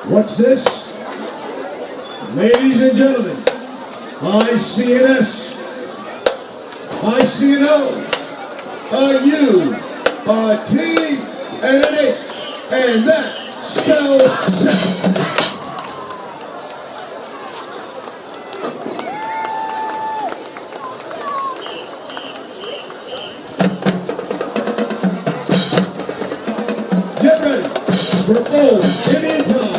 What's this? Ladies and gentlemen, I see an S, I see an O, a U, a T, and an H, and that spells Sept. Get ready for Old Indian time.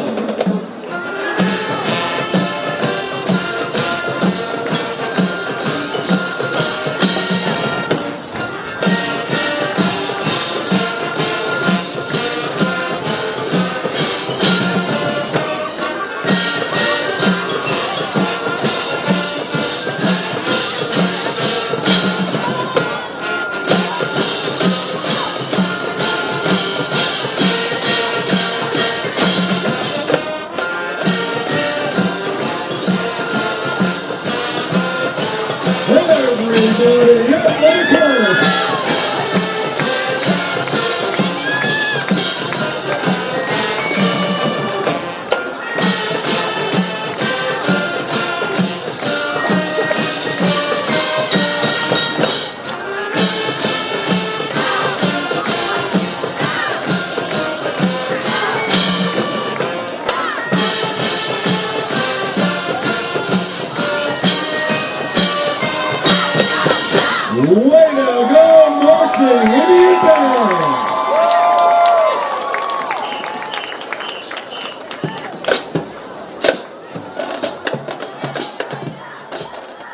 Way to go, marching Indian Band!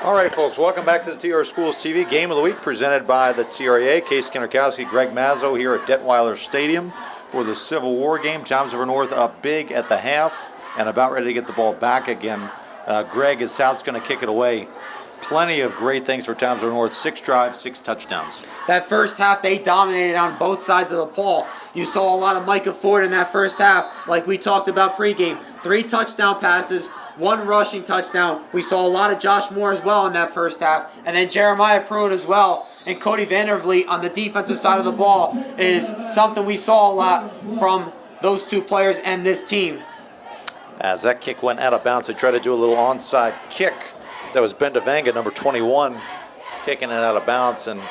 All right, folks, welcome back to the TR Schools TV Game of the Week presented by the TRA. Case Kinnerkowski, Greg Mazzo here at Detweiler Stadium for the Civil War game. Toms River North up big at the half and about ready to get the ball back again. Greg, as South's going to kick it away. Plenty of great things for Toms River North. 6 drives, 6 touchdowns. That first half, they dominated on both sides of the ball. You saw a lot of Micah Ford in that first half, like we talked about pregame. 3 touchdown passes, 1 rushing touchdown. We saw a lot of Josh Moore as well in that first half. And then Jeremiah Pruitt as well. And Cody Vandervliet on the defensive side of the ball is something we saw a lot from those 2 players and this team. As that kick went out of bounds, they tried to do a little onside kick. That was Bendavanga, number 21, kicking it out of bounds. And,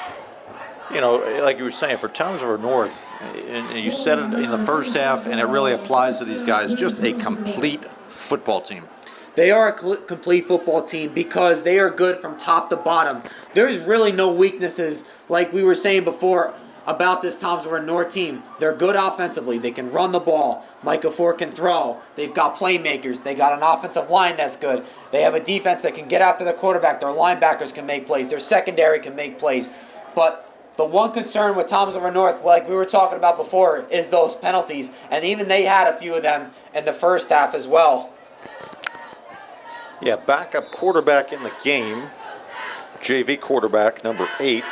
you know, like you were saying, for Toms River North, and you said it in the first half, and it really applies to these guys, just a complete football team. They are a complete football team because they are good from top to bottom. There's really no weaknesses, like we were saying before, about this Toms River North team. They're good offensively. They can run the ball. Micah Ford can throw. They've got playmakers. They got an offensive line that's good. They have a defense that can get after the quarterback. Their linebackers can make plays. Their secondary can make plays. But the one concern with Toms River North, like we were talking about before, is those penalties. And even they had a few of them in the first half as well. Yeah, backup quarterback in the game, JV quarterback, number 8.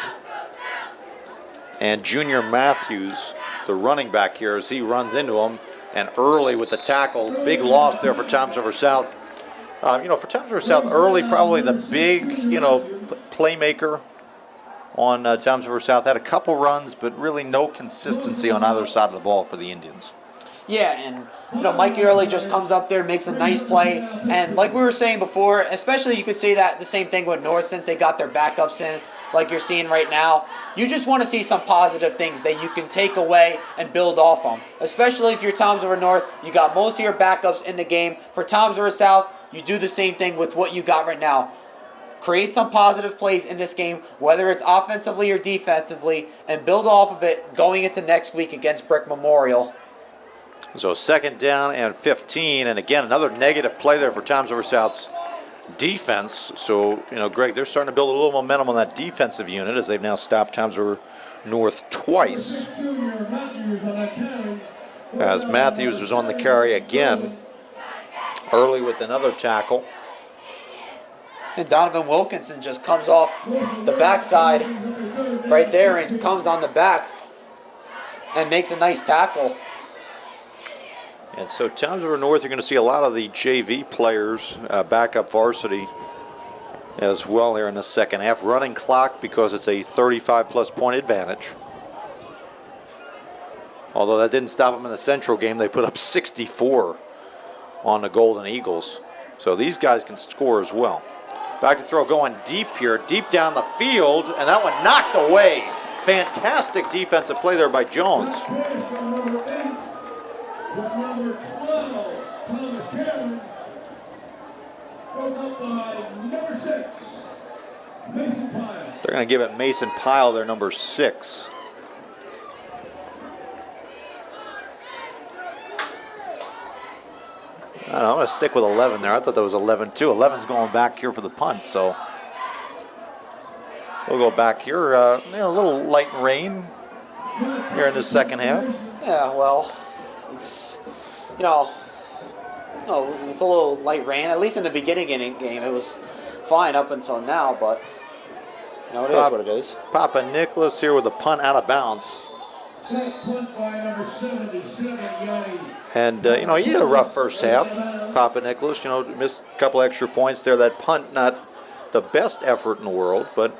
And Junior Matthews, the running back here, as he runs into him, and early with the tackle. Big loss there for Toms River South. For Toms River South, early probably the big, playmaker on Toms River South. Had a couple runs, but really no consistency on either side of the ball for the Indians. Yeah, and Mikey Early just comes up there, makes a nice play, and like we were saying before, especially you could say that the same thing with North since they got their backups in, like you're seeing right now. You just want to see some positive things that you can take away and build off them. Especially if you're Toms River North, you got most of your backups in the game. For Toms River South, you do the same thing with what you got right now. Create some positive plays in this game, whether it's offensively or defensively, and build off of it going into next week against Brick Memorial. So 2nd down and 15, and again, another negative play there for Toms River South's defense. So, Greg, they're starting to build a little momentum on that defensive unit as they've now stopped Toms River North twice. As Matthews was on the carry again, early with another tackle. And Donovan Wilkinson just comes off the backside right there and comes on the back and makes a nice tackle. And so Toms River North, you're going to see a lot of the JV players back up varsity as well here in the second half. Running clock because it's a 35-plus point advantage. Although that didn't stop them in the Central game. They put up 64 on the Golden Eagles. So these guys can score as well. Back to throw going deep here, deep down the field, and that one knocked away. Fantastic defensive play there by Jones. They're going to give it Mason Pyle, their number 6. I don't know, I'm going to stick with 11 there. I thought that was 11 too. 11's going back here for the punt, so we'll go back here. A little light rain here in the second half. Yeah, well, it's, it's a little light rain. At least in the beginning of the game, it was fine up until now, but, it is what it is. Papa Nicholas here with a punt out of bounds. Punt by number 77, Yanni. And, he had a rough first half, Papa Nicholas. Missed a couple extra points there. That punt, not the best effort in the world, but,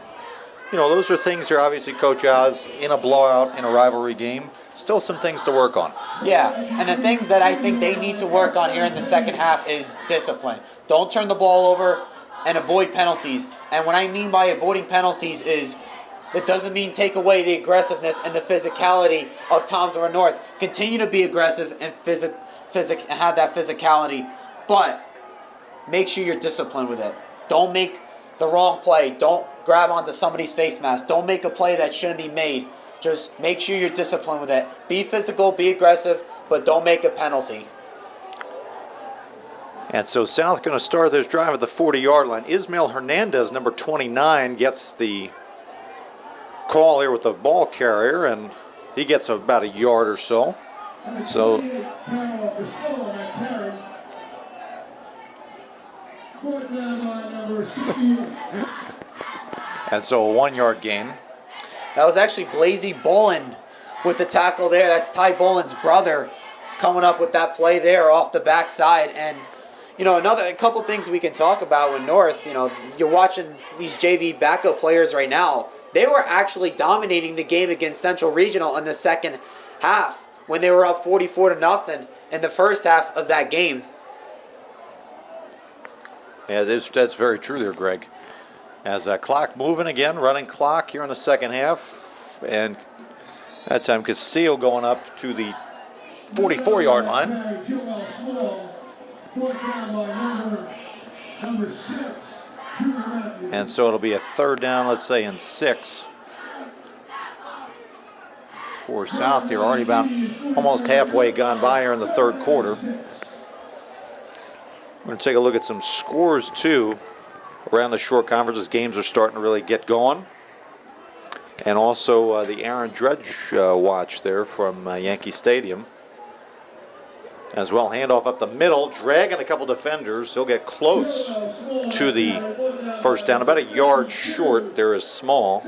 those are things that obviously Coach Oz, in a blowout, in a rivalry game, still some things to work on. Yeah, and the things that I think they need to work on here in the second half is discipline. Don't turn the ball over and avoid penalties. And what I mean by avoiding penalties is it doesn't mean take away the aggressiveness and the physicality of Toms River North. Continue to be aggressive and and have that physicality, but make sure you're disciplined with it. Don't make the wrong play. Don't grab onto somebody's face mask. Don't make a play that shouldn't be made. Just make sure you're disciplined with it. Be physical, be aggressive, but don't make a penalty. And so South going to start this drive at the 40-yard line. Ismail Hernandez, number 29, gets the call here with the ball carrier, and he gets about a yard or so. So, and so a 1-yard gain. That was actually Blazy Bolin with the tackle there. That's Ty Bolin's brother coming up with that play there off the backside. And, a couple things we can talk about with North. You're watching these JV backup players right now. They were actually dominating the game against Central Regional in the second half when they were up 44-0 in the first half of that game. Yeah, that's very true there, Greg. As a clock moving again, running clock here in the second half. And that time Castillo going up to the 44-yard line. And so it'll be a third down, let's say, in 6 for South here. Already about almost halfway gone by here in the third quarter. We're going to take a look at some scores, too, around the short conferences. Games are starting to really get going. And also the Aaron Dredge watch there from Yankee Stadium. As well, handoff up the middle, dragging a couple defenders. He'll get close to the first down, about a yard short. There is Small.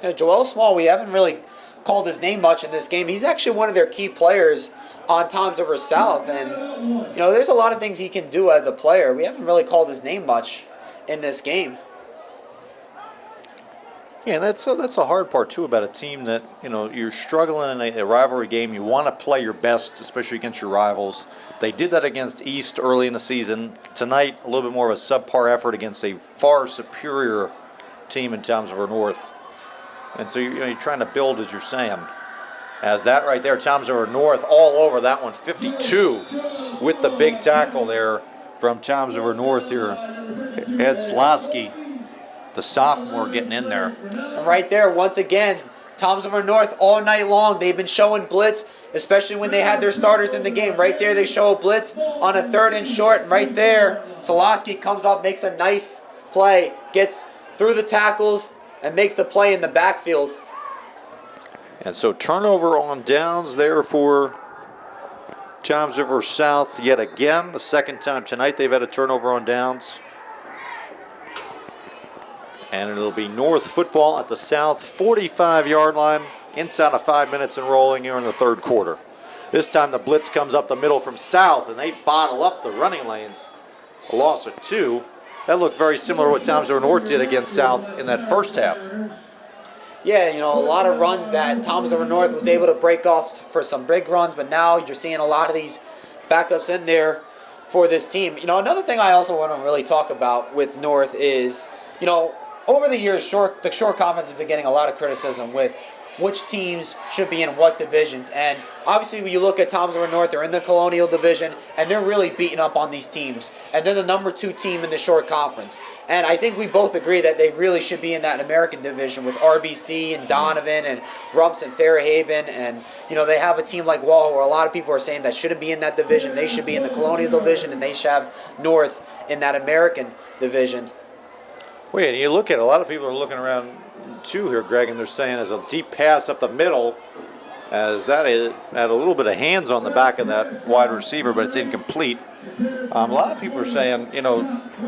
Yeah, Joel Small, we haven't really called his name much in this game. He's actually one of their key players on Toms River South. And, there's a lot of things he can do as a player. We haven't really called his name much in this game. Yeah, that's a hard part, too, about a team that, you're struggling in a rivalry game. You want to play your best, especially against your rivals. They did that against East early in the season. Tonight, a little bit more of a subpar effort against a far superior team in Toms River North. And so you're trying to build, as you're saying. As that right there, Toms River North all over that one, 52 with the big tackle there from Toms River North here. Ed Slosky, the sophomore, getting in there. Right there, once again, Toms River North all night long. They've been showing blitz, especially when they had their starters in the game. Right there, they show a blitz on a 3rd and short. And right there, Slosky comes up, makes a nice play, gets through the tackles, and makes the play in the backfield. And so turnover on downs there for Toms River South yet again. The second time tonight they've had a turnover on downs. And it'll be North football at the South 45-yard line inside of 5 minutes and rolling here in the third quarter. This time the blitz comes up the middle from South, and they bottle up the running lanes. A loss of 2. That looked very similar to what Toms River North did against South in that first half. Yeah, a lot of runs that Thomas River North was able to break off for some big runs, but now you're seeing a lot of these backups in there for this team. Another thing I also want to really talk about with North is, over the years, the short conference has been getting a lot of criticism with which teams should be in what divisions. And obviously when you look at Thomas River North, they're in the Colonial Division, and they're really beating up on these teams. And they're the number 2 team in the short conference. And I think we both agree that they really should be in that American division with RBC and Donovan and Rumps and Fairhaven. And, they have a team like Wall where a lot of people are saying that shouldn't be in that division. They should be in the Colonial Division, and they should have North in that American division. Well, and you look at a lot of people are looking around too here, Greg, and they're saying as a deep pass up the middle, as that is, had a little bit of hands on the back of that wide receiver, but it's incomplete. A lot of people are saying,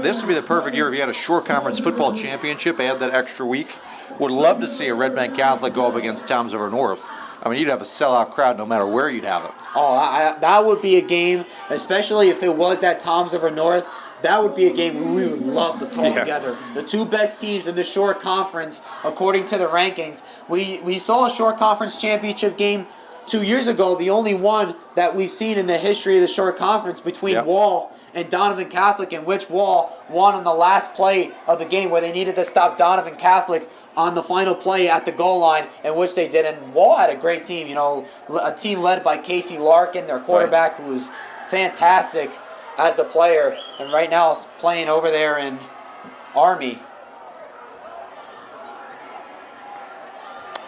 this would be the perfect year if you had a short conference football championship, add that extra week. Would love to see a Red Bank Catholic go up against Toms River North. I mean, you'd have a sellout crowd no matter where you'd have it. Oh, that would be a game, especially if it was at Toms River North. That would be a game we would love to call together. The 2 best teams in the short conference, according to the rankings. We saw a short conference championship game 2 years ago, the only one that we've seen in the history of the short conference between Wall and Donovan Catholic, in which Wall won on the last play of the game where they needed to stop Donovan Catholic on the final play at the goal line, in which they did. And Wall had a great team, a team led by Casey Larkin, their quarterback, who was fantastic as a player, and right now is playing over there in Army.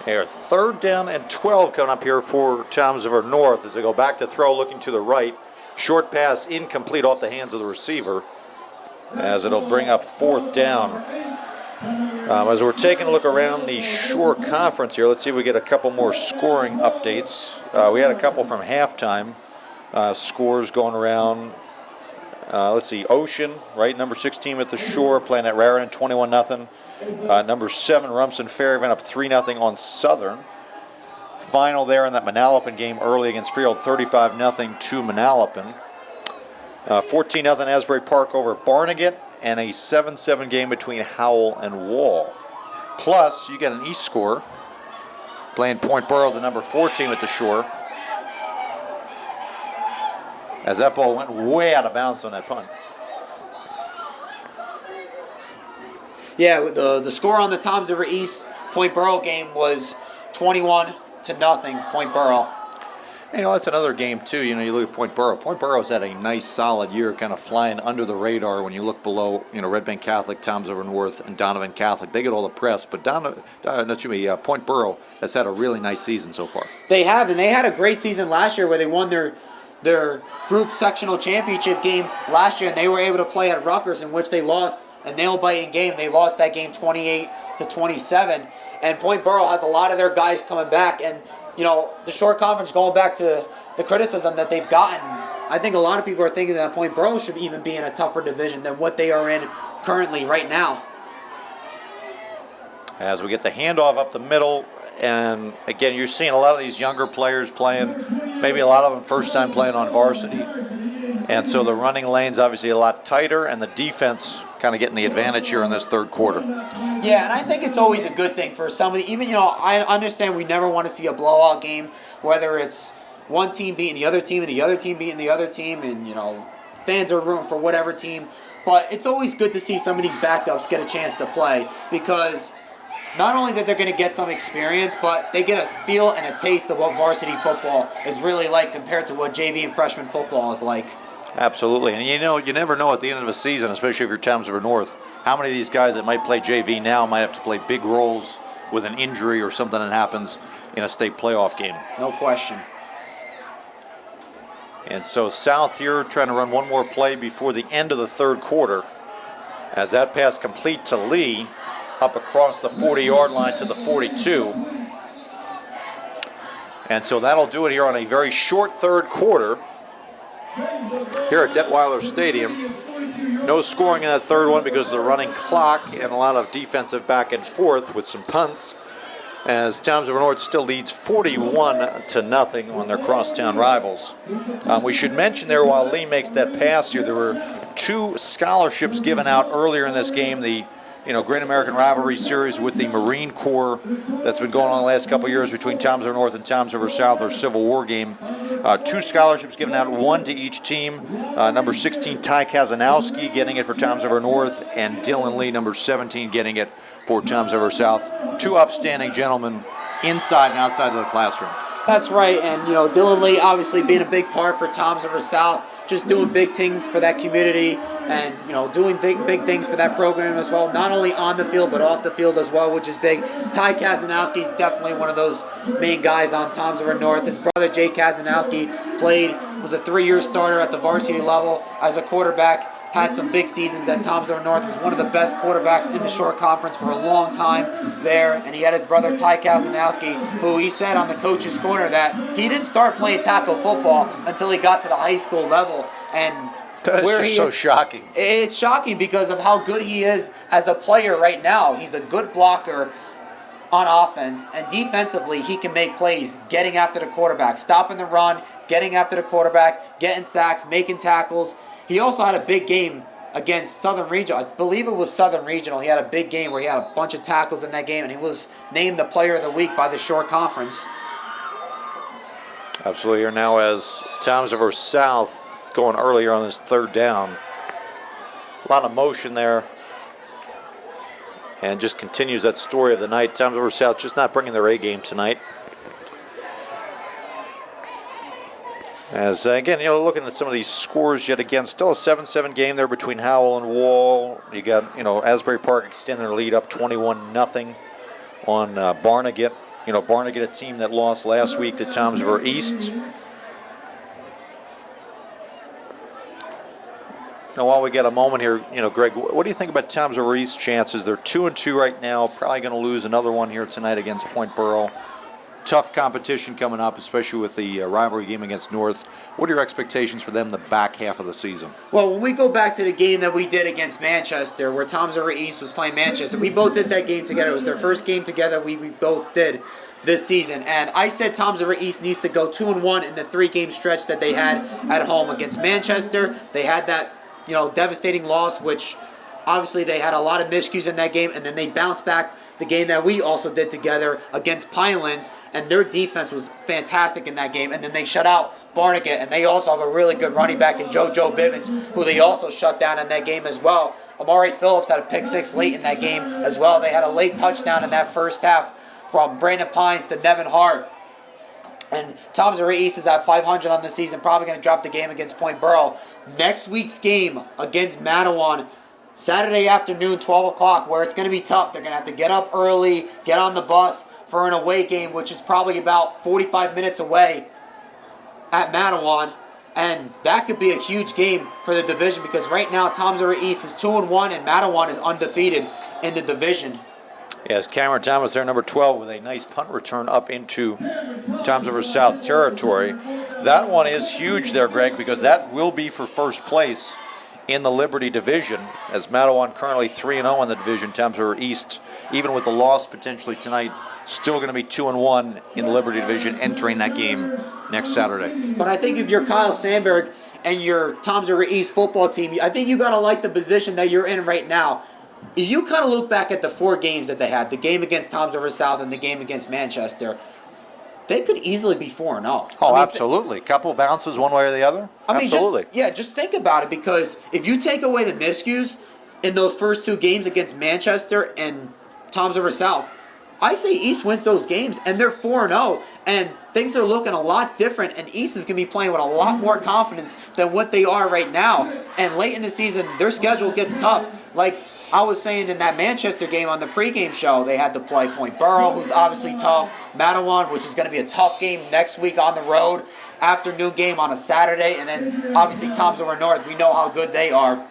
Here, 3rd down and 12 coming up here for Toms River North as they go back to throw, looking to the right. Short pass incomplete off the hands of the receiver, as it'll bring up 4th down. As we're taking a look around the short conference here, let's see if we get a couple more scoring updates. We had a couple from halftime scores going around. Let's see, Ocean, right, number 16 at the Shore, playing at Raritan, 21-0. Number 7, Rumson Fairhaven up 3-0 on Southern. Final there in that Manalapan game early against Freehold, 35-0 to Manalapan. 14-0 Asbury Park over Barnegat, and a 7-7 game between Howell and Wall. Plus, you get an East score, playing Point Borough, the number 4 team at the Shore, as that ball went way out of bounds on that punt. Yeah, the score on the Toms River East Point Borough game was 21-0, Point Borough. That's another game, too. You look at Point Borough. Point Borough's had a nice, solid year, kind of flying under the radar when you look below, Red Bank Catholic, Toms River North, and Donovan Catholic. They get all the press, but Point Borough has had a really nice season so far. They have, and they had a great season last year where they won their group sectional championship game last year, and they were able to play at Rutgers, in which they lost a nail-biting game. They lost that game 28-27, and Point Borough has a lot of their guys coming back, and the short conference, going back to the criticism that they've gotten, I think a lot of people are thinking that Point Borough should even be in a tougher division than what they are in currently right now. As we get the handoff up the middle, and again, you're seeing a lot of these younger players playing, maybe a lot of them first time playing on varsity. And so the running lane's obviously a lot tighter, and the defense kind of getting the advantage here in this 3rd quarter. Yeah, and I think it's always a good thing for somebody. Even, I understand we never want to see a blowout game, whether it's one team beating the other team and the other team beating the other team, and, fans are rooting for whatever team. But it's always good to see some of these backups get a chance to play, because not only that they're going to get some experience, but they get a feel and a taste of what varsity football is really like compared to what JV and freshman football is like. Absolutely. And you never know at the end of a season, especially if you're Toms River North, how many of these guys that might play JV now might have to play big roles with an injury or something that happens in a state playoff game. No question. And so South here trying to run one more play before the end of the 3rd quarter, as that pass complete to Lee, up across the 40-yard line to the 42. And so that'll do it here on a very short 3rd quarter here at Detweiler Stadium. No scoring in that 3rd one because of the running clock and a lot of defensive back and forth with some punts, as Toms River North still leads 41-0 on their crosstown rivals. We should mention there, while Lee makes that pass here, there were 2 scholarships given out earlier in this game. The Great American Rivalry Series with the Marine Corps that's been going on the last couple of years between Toms River North and Toms River South, or Civil War game. 2 scholarships given out, 1 to each team. Number 16, Ty Kazanowski, getting it for Toms River North, and Dylan Lee, number 17, getting it for Toms River South. 2 upstanding gentlemen inside and outside of the classroom. That's right, and Dylan Lee obviously being a big part for Toms River South, just doing big things for that community, and doing big things for that program as well, not only on the field but off the field as well, which is big. Ty Kazanowski is definitely one of those main guys on Toms River North. His brother Jay Kazanowski was a 3-year starter at the varsity level as a quarterback. Had some big seasons at Toms River North. Was one of the best quarterbacks in the short conference for a long time there. And he had his brother Ty Kazanowski, who he said on the coach's corner that he didn't start playing tackle football until he got to the high school level. And that is just so shocking. It's shocking because of how good he is as a player right now. He's a good blocker on offense, and defensively he can make plays getting after the quarterback, stopping the run, getting after the quarterback, getting sacks, making tackles. He also had a big game against Southern Regional. I believe it was Southern Regional. He had a big game where he had a bunch of tackles in that game, and he was named the Player of the Week by the Shore Conference. Absolutely. Here now as Toms River South going earlier on this 3rd down. A lot of motion there. And just continues that story of the night. Toms River South just not bringing their A game tonight. As, again, looking at some of these scores yet again, still a 7-7 game there between Howell and Wall. You got, Asbury Park extending their lead up 21-0 on Barnegat. Barnegat, a team that lost last week to Toms River East. While we get a moment here, Greg, what do you think about Toms River East's chances? They're 2-2 right now, probably going to lose another one here tonight against Point Borough. Tough competition coming up, especially with the rivalry game against North. What are your expectations for them the back half of the season? Well, when we go back to the game that we did against Manchester, where Toms River East was playing Manchester, we both did that game together. It was their first game together we both did this season. And I said Toms River East needs to go 2-1 in the 3-game stretch that they had at home against Manchester. They had that devastating loss, which obviously they had a lot of miscues in that game, and then they bounced back the game that we also did together against Pinelands, and their defense was fantastic in that game, and then they shut out Barnegat, and they also have a really good running back in JoJo Bivens, who they also shut down in that game as well. Amaris Phillips had a pick 6 late in that game as well. They had a late touchdown in that first half from Brandon Pines to Nevin Hart. And Toms River East is at 500 on the season, probably going to drop the game against Point Borough. Next week's game against Matawan, Saturday afternoon, 12 o'clock, where it's going to be tough. They're going to have to get up early, get on the bus for an away game, which is probably about 45 minutes away at Matawan. And that could be a huge game for the division because right now Toms River East is 2-1 and Matawan is undefeated in the division. Yes, Cameron Thomas there, number 12, with a nice punt return up into Toms River South territory. That one is huge there, Greg, because that will be for first place in the Liberty division, as Matawan currently 3-0 in the division. Toms River East, even with the loss potentially tonight, still going to be 2-1 in the Liberty division, entering that game next Saturday. But I think if you're Kyle Sandberg and your Toms River East football team, I think you got to like the position that you're in right now. If you kind of look back at the 4 games that they had, the game against Toms River South and the game against Manchester, they could easily be 4-0. Oh, absolutely. Couple bounces one way or the other. Absolutely. Just think about it, because if you take away the miscues in those first 2 games against Manchester and Toms River South, I say East wins those games, and they're 4-0, and things are looking a lot different, and East is going to be playing with a lot more confidence than what they are right now. And late in the season, their schedule gets tough. Like I was saying in that Manchester game on the pregame show, they had to play Point Borough, who's obviously tough, Matawan, which is going to be a tough game next week on the road, afternoon game on a Saturday, and then obviously Toms River North. We know how good they are.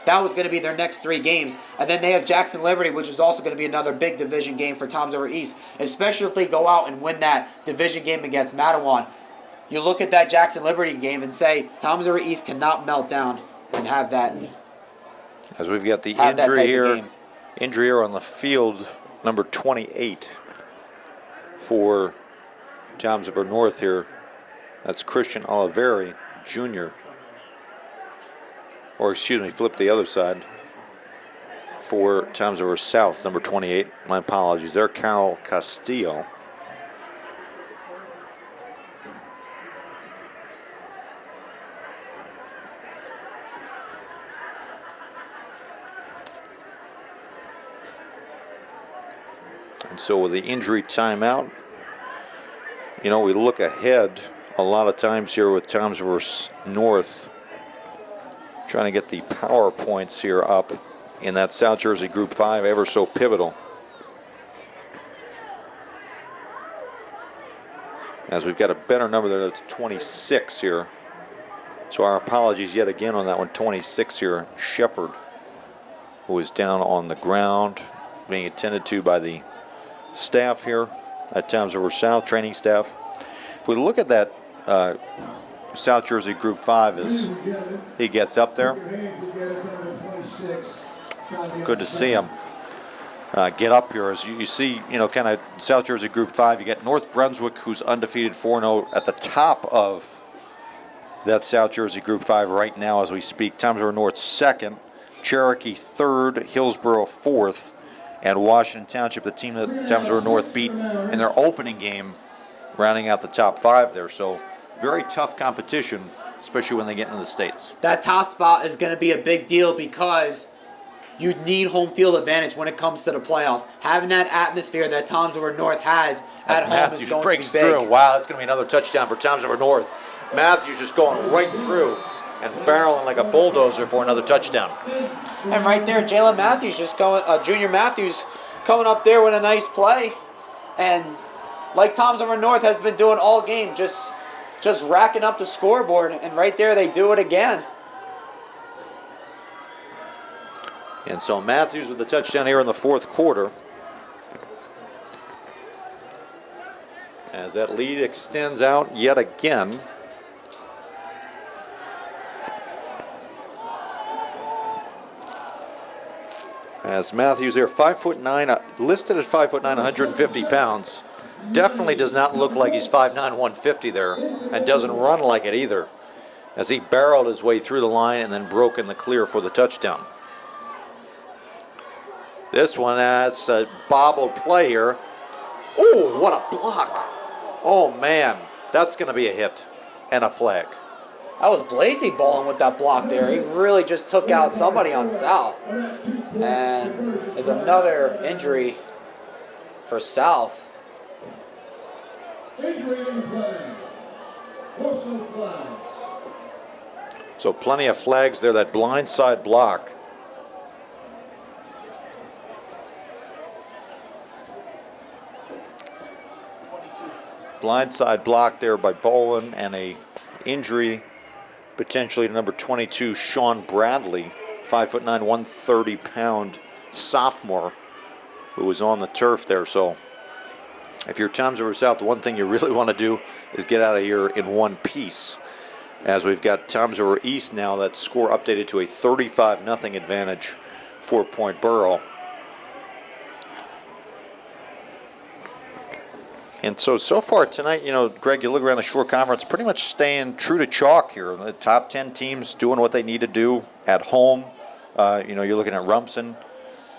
That was going to be their next 3 games. And then they have Jackson Liberty, which is also going to be another big division game for Toms River East, especially if they go out and win that division game against Matawan. You look at that Jackson Liberty game and say, Toms River East cannot melt down and have that. As we've got the injury here on the field, number 28 for Toms River North here. That's Christian Oliveri Jr. Or excuse me, flip the other side. for Times River South, number 28. My apologies there, Carol Castillo. And so with the injury timeout, you know, we look ahead a lot of times here with Times River North, trying to get the power points here up in that South Jersey Group 5, ever so pivotal. As we've got a better number there, that's 26 here. So our apologies yet again on that one, 26 here, Shepard, who is down on the ground, being attended to by the staff here at Times River South, training staff. If we look at that South Jersey Group 5 as he gets up there, good to see him get up here. As you see, you know, kind of South Jersey Group 5, you get North Brunswick, who's undefeated 4-0 at the top of that South Jersey Group 5 right now as we speak. Times River North second, Cherokee third, Hillsborough fourth, and Washington Township, the team that Times River North beat in their opening game, rounding out the top 5 there. So very tough competition, especially when they get into the States. That top spot is going to be a big deal because you need home field advantage when it comes to the playoffs. Having that atmosphere that Times River North has at home Matthews is going breaks to be big. through. Wow, that's going to be another touchdown for Times River North. Matthews just going right through and barreling like a bulldozer for another touchdown. And right there, Jalen Matthews just going, Junior Matthews coming up there with a nice play. And like Times River North has been doing all game, just racking up the scoreboard. And right there, they do it again. And so Matthews with the touchdown here in the fourth quarter. As that lead extends out yet again. As Matthews there, 5'9", listed at 5'9", 150 pounds. Definitely does not look like he's 5'9", 150 there, and doesn't run like it either, as he barreled his way through the line and then broke in the clear for the touchdown. This one, that's a bobbled play here. Oh, what a block. Oh, man, that's going to be a hit and a flag. That was Blasey balling with that block there. He really just took out somebody on South. And there's another injury for South. So plenty of flags there, that blindside block. Blindside block there by Bowen, and a injury potentially to number 22, Sean Bradley, 5'9", 130-pound sophomore who was on the turf there. So if you're Times River South, the one thing you really want to do is get out of here in one piece, as we've got Times River East now, that score updated to a 35-0 advantage for Point Borough. And so far tonight, you know, Greg, you look around the Shore Conference, pretty much staying true to chalk here. The top 10 teams doing what they need to do at home. You know, you're looking at Rumson.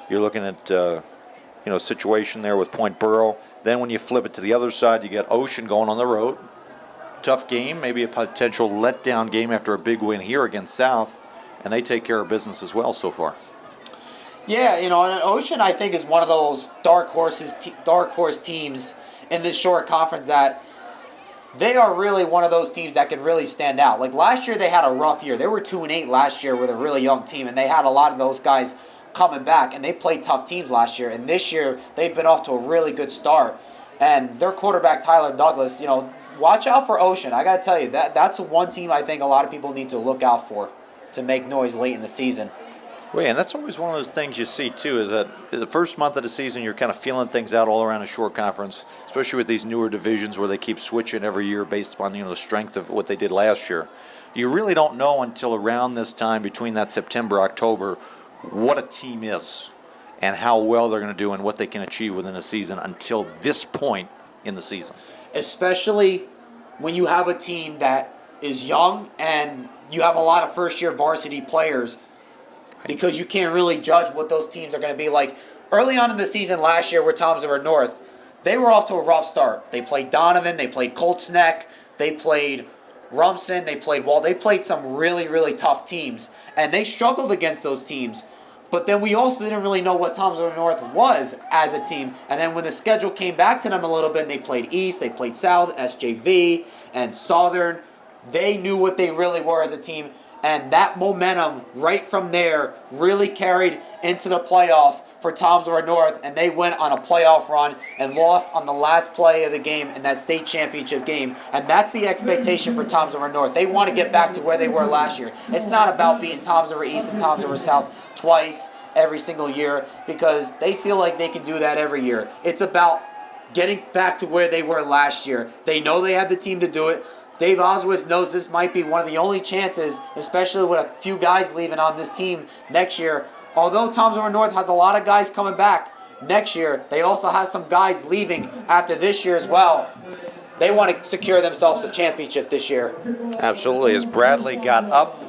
You're looking at, you know, situation there with Point Borough. Then when you flip it to the other side, you get Ocean going on the road. Tough game, maybe a potential letdown game after a big win here against South. And they take care of business as well so far. Yeah, you know, and Ocean, I think, is one of those dark horse teams in this Shore Conference that they are really one of those teams that can really stand out. Like last year, they had a rough year. They were 2-8 last year with a really young team, and they had a lot of those guys coming back, and they played tough teams last year. And this year, they've been off to a really good start. And their quarterback, Tyler Douglas, you know, watch out for Ocean. I got to tell you, that's one team I think a lot of people need to look out for to make noise late in the season. Well, yeah, and that's always one of those things you see, too, is that the first month of the season, you're kind of feeling things out all around the Shore Conference, especially with these newer divisions where they keep switching every year based upon, you know, the strength of what they did last year. You really don't know until around this time, between that September, October, what a team is and how well they're going to do and what they can achieve within a season until this point in the season. Especially when you have a team that is young and you have a lot of first-year varsity players. because you can't really judge what those teams are going to be like. Early on in the season last year with Toms River North, they were off to a rough start. They played Donovan, they played Colts Neck, they played Rumson, they played Wall. They played some really, really tough teams, and they struggled against those teams. But then we also didn't really know what Toms River North was as a team. And then when the schedule came back to them a little bit, and they played East, they played South, SJV, and Southern, they knew what they really were as a team. And that momentum right from there really carried into the playoffs for Toms River North, and they went on a playoff run and lost on the last play of the game in that state championship game. And that's the expectation for Toms River North. They want to get back to where they were last year. It's not about beating Toms River East and Toms River South twice every single year because they feel like they can do that every year. It's about getting back to where they were last year. They know they have the team to do it. Dave Oswitz knows this might be one of the only chances, especially with a few guys leaving on this team next year. Although Toms River North has a lot of guys coming back next year, they also have some guys leaving after this year as well. They want to secure themselves a championship this year. Absolutely, as Bradley got up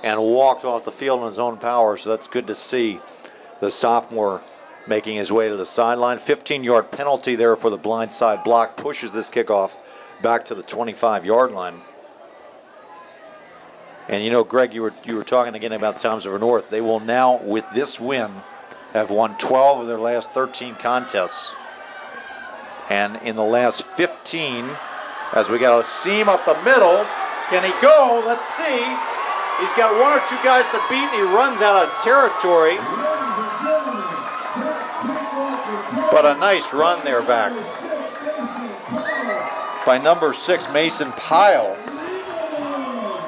and walked off the field in his own power, so that's good to see the sophomore making his way to the sideline. 15-yard penalty there for the blindside block, pushes this kickoff back to the 25-yard line. And you know, Greg, you were talking again about Toms River North. They will now, with this win, have won 12 of their last 13 contests. And in the last 15, as we got a seam up the middle, can he go? Let's see. He's got one or two guys to beat, and he runs out of territory. But a nice run there back by number 6, Mason Pyle.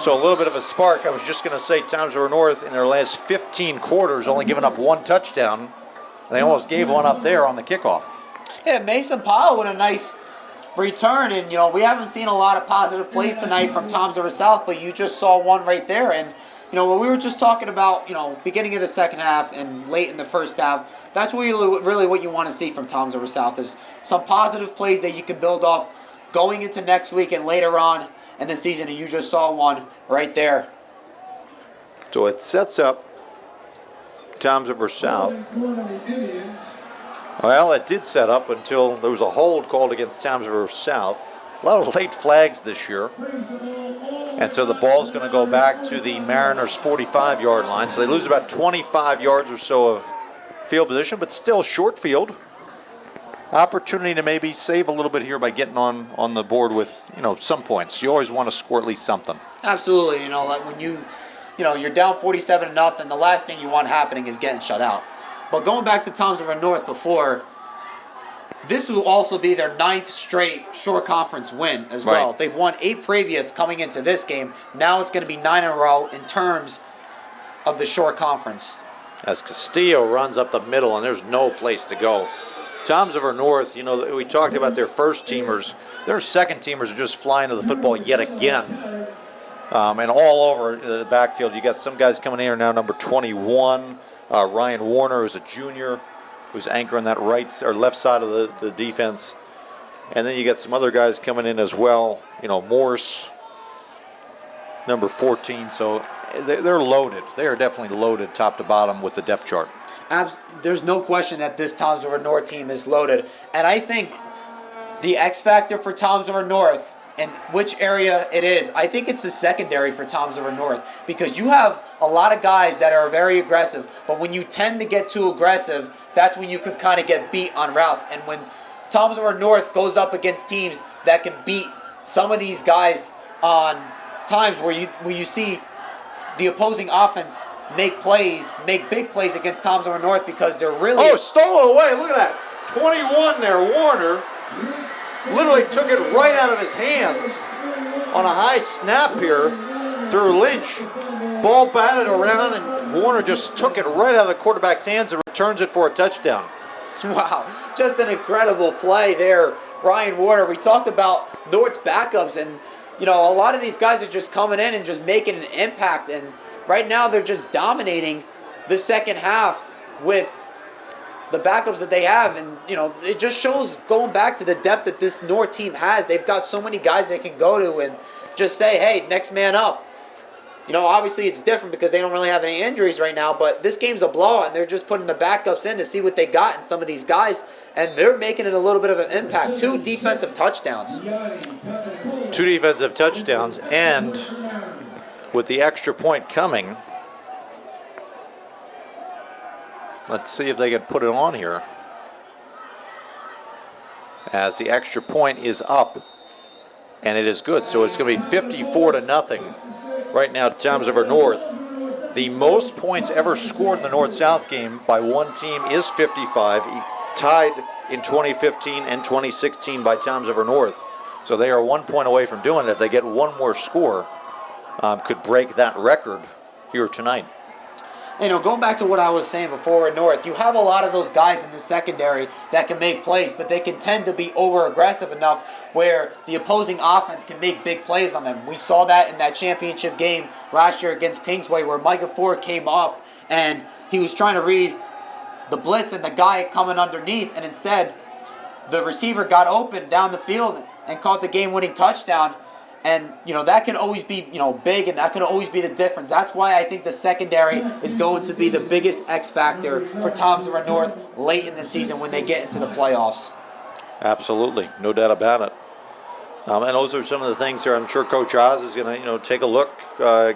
So a little bit of a spark. I was just going to say Toms River North in their last 15 quarters only given up one touchdown. And they almost gave one up there on the kickoff. Yeah, Mason Pyle with a nice return. And, you know, we haven't seen a lot of positive plays tonight from Toms River South, but you just saw one right there. And, you know, when we were just talking about, you know, beginning of the second half and late in the first half, that's really what you want to see from Toms River South is some positive plays that you can build off going into next week and later on in the season, and you just saw one right there. So it sets up Toms River South. Well, it did set up until there was a hold called against Toms River South. A lot of late flags this year. And so the ball's going to go back to the Mariners' 45-yard line. So they lose about 25 yards or so of field position, but still short field. Opportunity to maybe save a little bit here by getting on the board with, you know, some points. You always want to score at least something. Absolutely. You know, like when you're down 47-0, the last thing you want happening is getting shut out. But going back to Toms River North before, this will also be their 9th straight short conference win as well. Right. They've won 8 previous coming into this game. Now it's going to be 9 in a row in terms of the short conference. As Castillo runs up the middle, and there's no place to go. Toms River North, you know, we talked about their first teamers. Their second teamers are just flying to the football yet again. And all over the backfield, you got some guys coming in here now, number 21, Ryan Warner, who's a junior, who's anchoring that right or left side of the defense. And then you got some other guys coming in as well. You know, Morse, number 14. So they're loaded. They are definitely loaded top to bottom with the depth chart. There's no question that this Toms River North team is loaded. And I think the X factor for Toms River North and which area it is, I think it's the secondary for Toms River North because you have a lot of guys that are very aggressive, but when you tend to get too aggressive, that's when you could kind of get beat on routes. And when Toms River North goes up against teams that can beat some of these guys on times where you see the opposing offense make big plays against Toms River North because they're really... Oh, stolen away. Look at that. 21 there, Warner. Literally took it right out of his hands on a high snap here through Lynch. Ball batted around, and Warner just took it right out of the quarterback's hands and returns it for a touchdown. Wow, just an incredible play there, Ryan Warner. We talked about North's backups, and you know, a lot of these guys are just coming in and just making an impact, and right now they're just dominating the second half with the backups that they have. And you know, it just shows, going back to the depth that this North team has, they've got so many guys they can go to and just say, hey, next man up. Obviously it's different because they don't really have any injuries right now, but this game's a blowout, and they're just putting the backups in to see what they got in some of these guys, and they're making it a little bit of an impact. 2 defensive touchdowns. 2 defensive touchdowns, and with the extra point coming, let's see if they can put it on here. As the extra point is up, and it is good. So it's going to be 54-0 right now, Toms River North. The most points ever scored in the North-South game by one team is 55, tied in 2015 and 2016 by Toms River North. So they are 1 point away from doing it. If they get one more score, could break that record here tonight. Going back to what I was saying before at North, you have a lot of those guys in the secondary that can make plays, but they can tend to be over-aggressive enough where the opposing offense can make big plays on them. We saw that in that championship game last year against Kingsway where Micah Ford came up and he was trying to read the blitz and the guy coming underneath, and instead the receiver got open down the field and caught the game-winning touchdown. And, that can always be, big, and that can always be the difference. That's why I think the secondary is going to be the biggest X factor for Toms River North late in the season when they get into the playoffs. Absolutely. No doubt about it. And those are some of the things here. I'm sure Coach Oz is going to, take a look,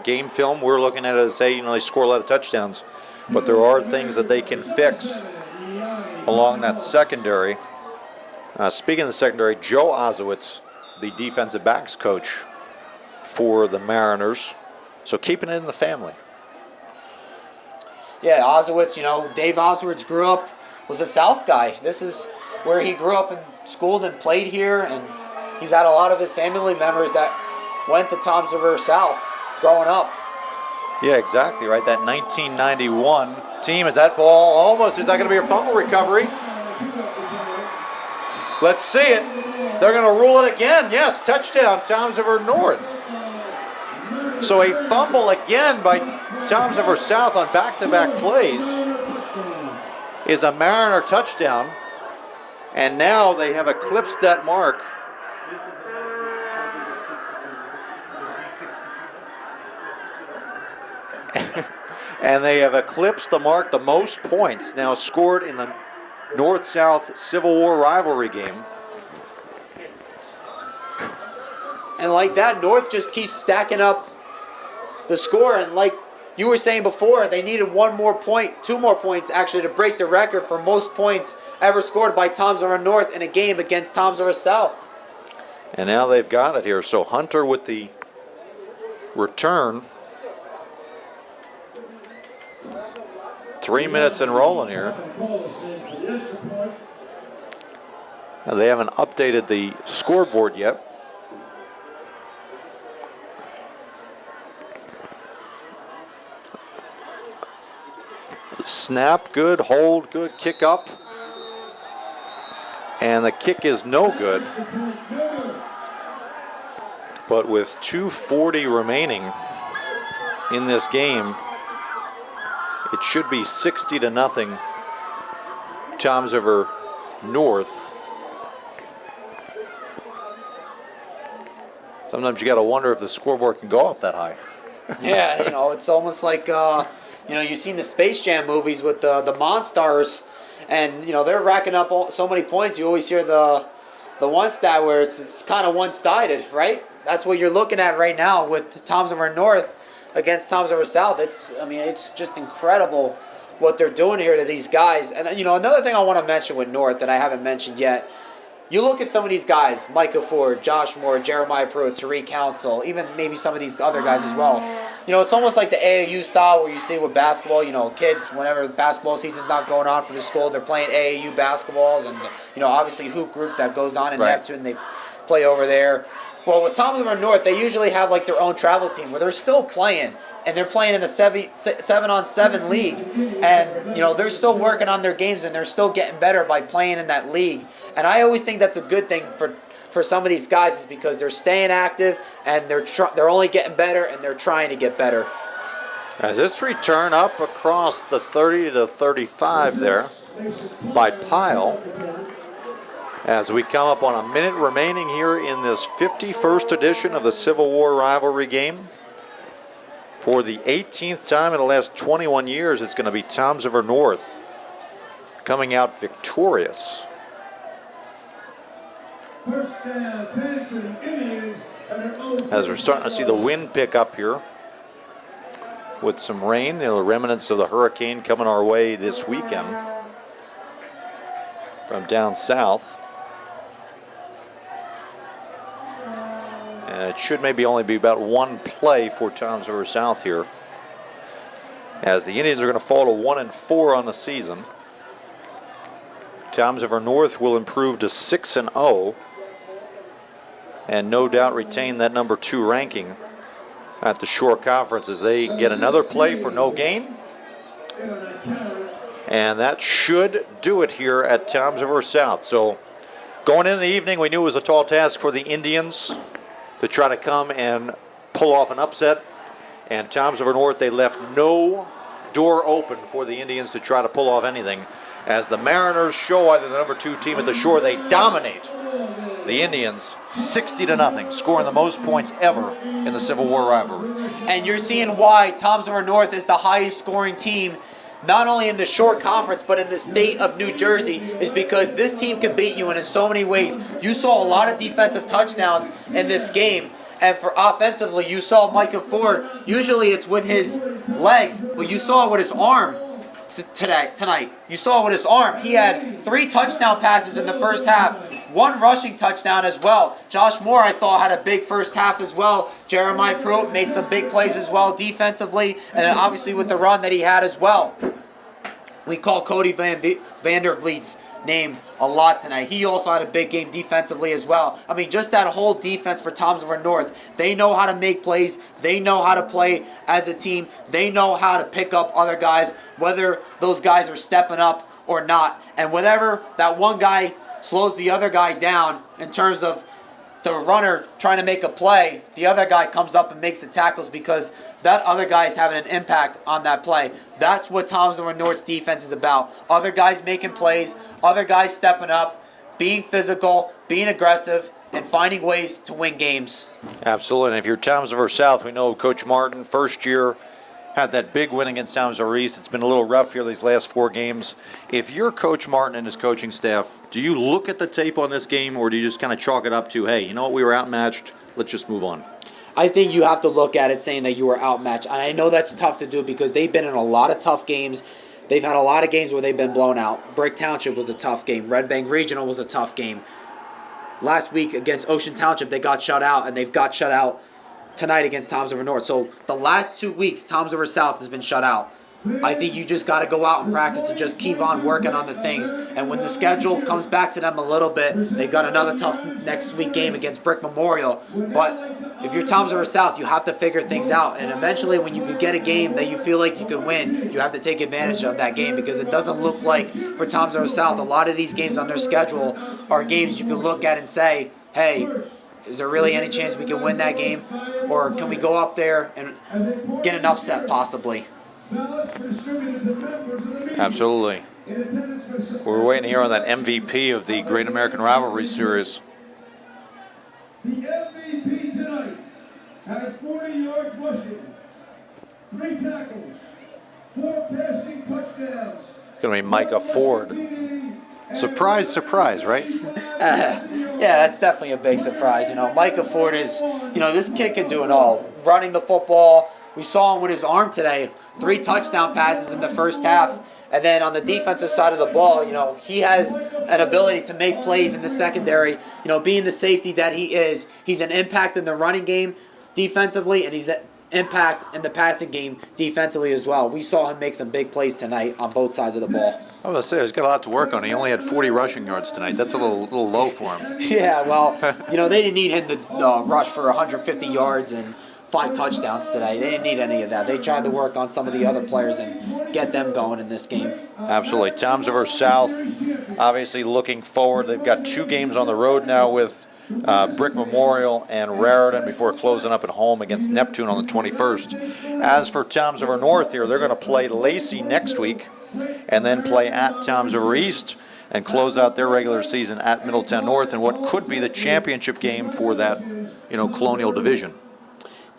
game film. We're looking at it and say, they score a lot of touchdowns. But there are things that they can fix along that secondary. Speaking of the secondary, Joe Ozowitz, the defensive backs coach for the Mariners. So keeping it in the family. Yeah, Ozowitz, Dave Ozowitz was a South guy. This is where he grew up and schooled and played here, and he's had a lot of his family members that went to Toms River South growing up. Yeah, exactly, right? That 1991 team. Is that ball is that going to be a fumble recovery? Let's see it. They're going to rule it again. Yes, touchdown, Toms River North. So a fumble again by Toms River South on back-to-back plays is a Mariner touchdown. And now they have eclipsed that mark. And they have eclipsed the mark, the most points now scored in the North-South Civil War rivalry game. And like that, North just keeps stacking up the score. And like you were saying before, they needed 2 more points actually to break the record for most points ever scored by Toms River North in a game against Toms River South. And now they've got it here. So Hunter with the return. 3 minutes and rolling here. Now they haven't updated the scoreboard yet. Snap good, hold good, kick up. And the kick is no good. But with 2:40 remaining in this game, it should be 60-0 Toms River North. Sometimes you got to wonder if the scoreboard can go up that high. Yeah, it's almost like you've seen the Space Jam movies with the Monstars, and they're racking up so many points. You always hear the one stat where it's kind of one-sided, right? That's what you're looking at right now with Toms River North against Toms River South. It's just incredible what they're doing here to these guys. And another thing I want to mention with North that I haven't mentioned yet. You look at some of these guys, Micah Ford, Josh Moore, Jeremiah Pruitt, Tariq Council, even maybe some of these other guys as well. It's almost like the AAU style where you see with basketball, kids, whenever the basketball season's not going on for the school, they're playing AAU basketballs and, obviously hoop group that goes on in Neptune, they play over there. Well, with Toms River North, they usually have like their own travel team where they're still playing, and they're playing in a 7-on-7 league, and they're still working on their games, and they're still getting better by playing in that league. And I always think that's a good thing for some of these guys, is because they're staying active and they're only getting better, and they're trying to get better. As this return up across the 30 to 35 there by Pyle. As we come up on a minute remaining here in this 51st edition of the Civil War rivalry game. For the 18th time in the last 21 years, it's going to be Toms River North coming out victorious. First down, 10 for the Indians. As we're starting to see the wind pick up here with some rain, the remnants of the hurricane coming our way this weekend from down south. It should maybe only be about one play for Toms River South here, as the Indians are going to fall to 1-4 on the season. Toms River North will improve to 6-0, and no doubt retain that number 2 ranking at the Shore Conference as they get another play for no gain. And that should do it here at Toms River South. So going into the evening, we knew it was a tall task for the Indians to try to come and pull off an upset. And Toms River North, they left no door open for the Indians to try to pull off anything. As the Mariners show either the number 2 team at the Shore, they dominate the Indians 60-0, scoring the most points ever in the Civil War rivalry. And you're seeing why Toms River North is the highest scoring team, not only in the Shore Conference, but in the state of New Jersey, is because this team can beat you in so many ways. You saw a lot of defensive touchdowns in this game. And for offensively, you saw Micah Ford. Usually it's with his legs, but you saw it with his arm tonight. You saw it with his arm. He had 3 touchdown passes in the first half, 1 rushing touchdown as well. Josh Moore, I thought, had a big first half as well. Jeremiah Pruitt made some big plays as well defensively, and obviously with the run that he had as well. We call Cody Vandervliet's name a lot tonight. He also had a big game defensively as well. I mean, just that whole defense for Toms River North. They know how to make plays. They know how to play as a team. They know how to pick up other guys, whether those guys are stepping up or not. And whenever that one guy slows the other guy down in terms of the runner trying to make a play, the other guy comes up and makes the tackles because that other guy is having an impact on that play. That's what Toms River North's defense is about. Other guys making plays, other guys stepping up, being physical, being aggressive, and finding ways to win games. Absolutely. And if you're Toms River South, we know Coach Martin, first year, had that big win against Toms River East. It's been a little rough here these last 4 games. If you're Coach Martin and his coaching staff, do you look at the tape on this game, or do you just kind of chalk it up to, hey, you know what, we were outmatched, let's just move on? I think you have to look at it saying that you were outmatched. And I know that's tough to do because they've been in a lot of tough games. They've had a lot of games where they've been blown out. Brick Township was a tough game. Red Bank Regional was a tough game. Last week against Ocean Township, they got shut out, and they've got shut out tonight against Toms River North. So the last 2 weeks, Toms River South has been shut out. I think you just got to go out and practice and just keep on working on the things. And when the schedule comes back to them a little bit, they've got another tough next week game against Brick Memorial. But if you're Toms River South, you have to figure things out. And eventually when you can get a game that you feel like you can win, you have to take advantage of that game, because it doesn't look like for Toms River South, a lot of these games on their schedule are games you can look at and say, hey, is there really any chance we can win that game? Or can we go up there and get an upset possibly? Absolutely. We're waiting here on that MVP of the Great American Rivalry Series. The MVP tonight has 40 yards rushing, 3 tackles, 4 passing touchdowns. It's going to be Micah Ford. Surprise, surprise, right? Yeah, that's definitely a big surprise. You know, Micah Ford is, this kid can do it all. Running the football. We saw him with his arm today. 3 touchdown passes in the first half. And then on the defensive side of the ball, he has an ability to make plays in the secondary. Being the safety that he is, he's an impact in the running game defensively, and he's an impact in the passing game defensively as well. We saw him make some big plays tonight on both sides of the ball. I was going to say, he's got a lot to work on. He only had 40 rushing yards tonight. That's a little low for him. Yeah, well, they didn't need him to rush for 150 yards and 5 touchdowns today. They didn't need any of that. They tried to work on some of the other players and get them going in this game. Absolutely. Toms River South, obviously looking forward. They've got 2 games on the road now with Brick Memorial and Raritan before closing up at home against Neptune on the 21st. As for Toms River North here, they're going to play Lacey next week and then play at Toms River East and close out their regular season at Middletown North in what could be the championship game for that, Colonial Division.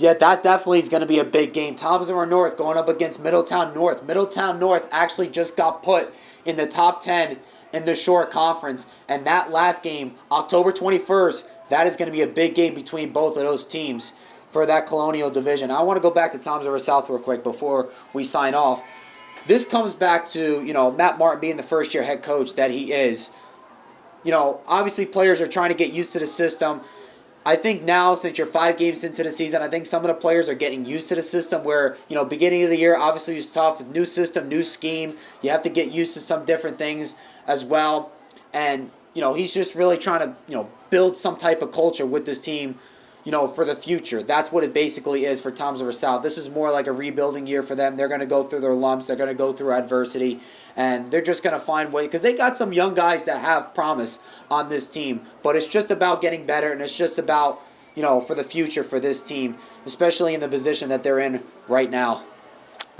Yeah, that definitely is going to be a big game. Toms River North going up against Middletown North. Middletown North actually just got put in the top 10 in the Shore Conference. And that last game, October 21st, that is going to be a big game between both of those teams for that Colonial Division. I want to go back to Toms River South real quick before we sign off. This comes back to, Matt Martin being the first-year head coach that he is. Obviously players are trying to get used to the system. I think now, since you're 5 games into the season, I think some of the players are getting used to the system where, beginning of the year, obviously it's tough. New system, new scheme. You have to get used to some different things as well. And, he's just really trying to, build some type of culture with this team, for the future. That's what it basically is for Toms River South. This is more like a rebuilding year for them. They're going to go through their lumps. They're going to go through adversity. And they're just going to find ways. Because they got some young guys that have promise on this team. But it's just about getting better. And it's just about, for the future for this team. Especially in the position that they're in right now.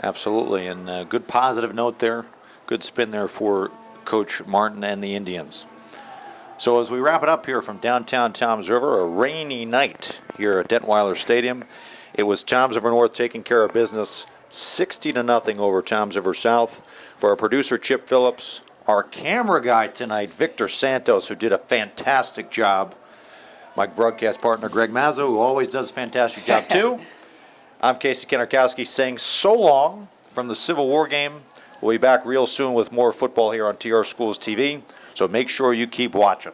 Absolutely. And a good positive note there. Good spin there for Coach Martin and the Indians. So as we wrap it up here from downtown Toms River, a rainy night here at Detweiler Stadium. It was Toms River North taking care of business 60-0 over Toms River South. For our producer Chip Phillips, our camera guy tonight, Victor Santos, who did a fantastic job. My broadcast partner Greg Mazzo, who always does a fantastic job too. I'm Casey Kennerkowski saying so long from the Civil War game. We'll be back real soon with more football here on TR Schools TV. So make sure you keep watching.